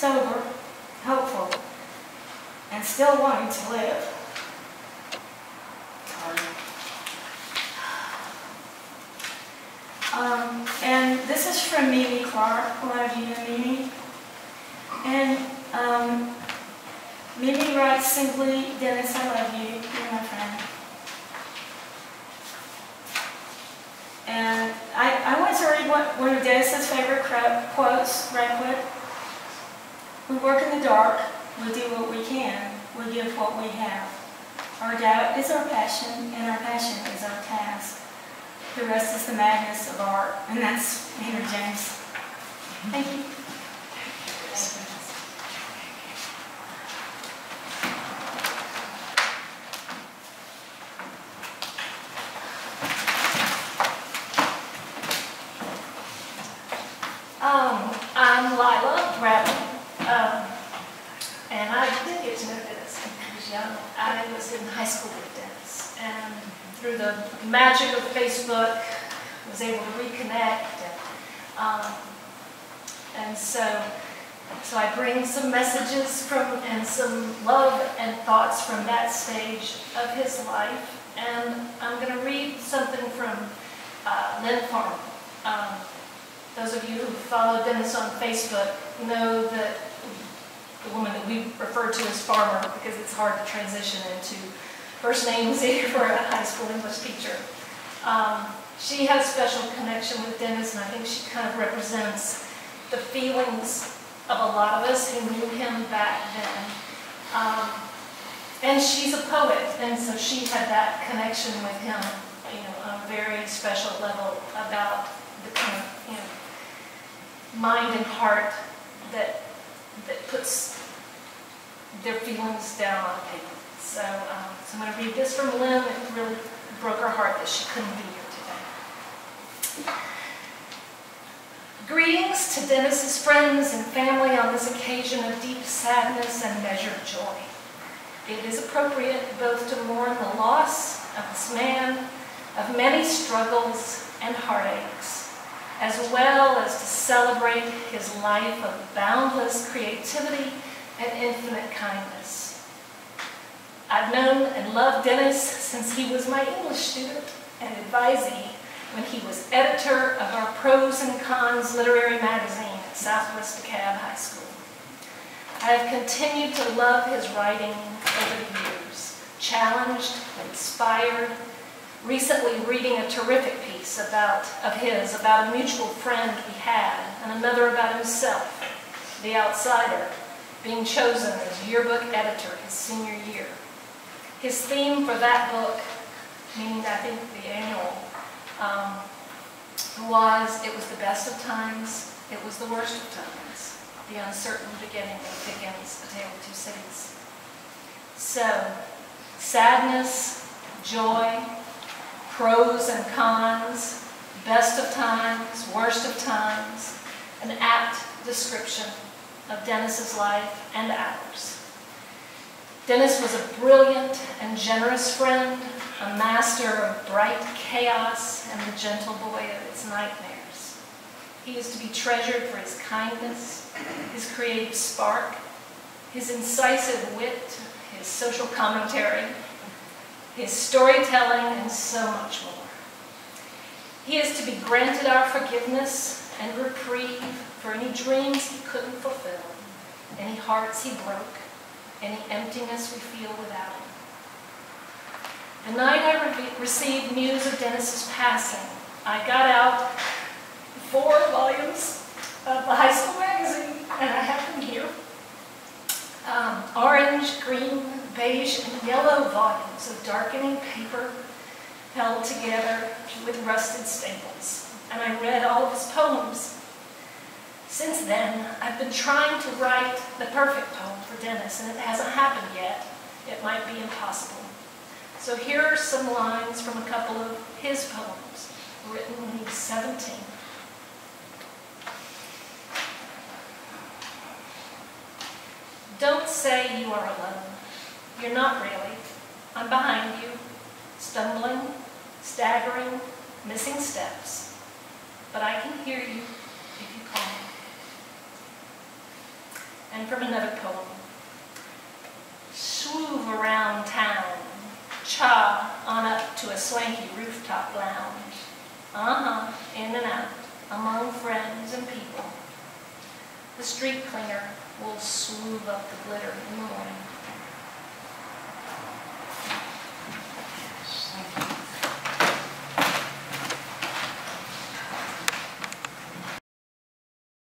sober, hopeful, and still wanting to live. And this is from Mimi Clark. A lot of you know Mimi. And Mimi writes simply, "Dennis, I love you. You're my friend." And I want to read one of Dennis's favorite quotes, right quick. "We work in the dark. We do what we can. We give what we have. Our doubt is our passion, and our passion is our task. The rest is the madness of art." And that's Henry James. Thank you. I'm Lila Bradley, and I did get to know Dennis when I was young. I was in high school with Dennis, and through the magic of Facebook, I was able to reconnect, and so I bring some messages from and some love and thoughts from that stage of his life, and I'm going to read something from Lynn Farm. Those of you who follow Denis on Facebook know that the woman that we refer to as Farmer, because it's hard to transition into first names for a high school English teacher. She has a special connection with Denis, and I think she kind of represents the feelings of a lot of us who knew him back then. And she's a poet, and so she had that connection with him, on a very special level about the kind of, mind and heart that puts their feelings down on paper. So I'm going to read this from Lynn. It really broke her heart that she couldn't be here today. Greetings to Denis's friends and family on this occasion of deep sadness and measured joy. It is appropriate both to mourn the loss of this man, of many struggles and heartaches, as well as to celebrate his life of boundless creativity and infinite kindness. I've known and loved Denis since he was my English student and advisee when he was editor of our Pros and Cons literary magazine at Southwest DeKalb High School. I have continued to love his writing over the years, challenged, inspired, recently reading a terrific piece about a mutual friend we had, and another about himself, the outsider, being chosen as yearbook editor his senior year. His theme for that book, meaning I think the annual, it was the best of times, it was the worst of times, the uncertain beginning of Dickens' A Tale of Two Cities. So, sadness, joy, pros and cons, best of times, worst of times, an apt description of Denis's life and ours. Denis was a brilliant and generous friend, a master of bright chaos and the gentle boy of its nightmares. He is to be treasured for his kindness, his creative spark, his incisive wit, his social commentary, his storytelling, and so much more. He is to be granted our forgiveness and reprieve for any dreams he couldn't fulfill, any hearts he broke, any emptiness we feel without him. The night I received news of Denis's passing, I got out 4 volumes of the high school magazine, and I have them here. Orange, green, beige, and yellow volumes of darkening paper held together with rusted staples, and I read all of his poems. Since then, I've been trying to write the perfect poem for Denis, and it hasn't happened yet. It might be impossible. So here are some lines from a couple of his poems, written when he was 17. Don't say you are alone. You're not really. I'm behind you, stumbling, staggering, missing steps. But I can hear you if you call me. And from another poem. Swoove around town, cha on up to a swanky rooftop lounge. In and out, among friends and people. The street cleaner will swoove up the glitter in the morning.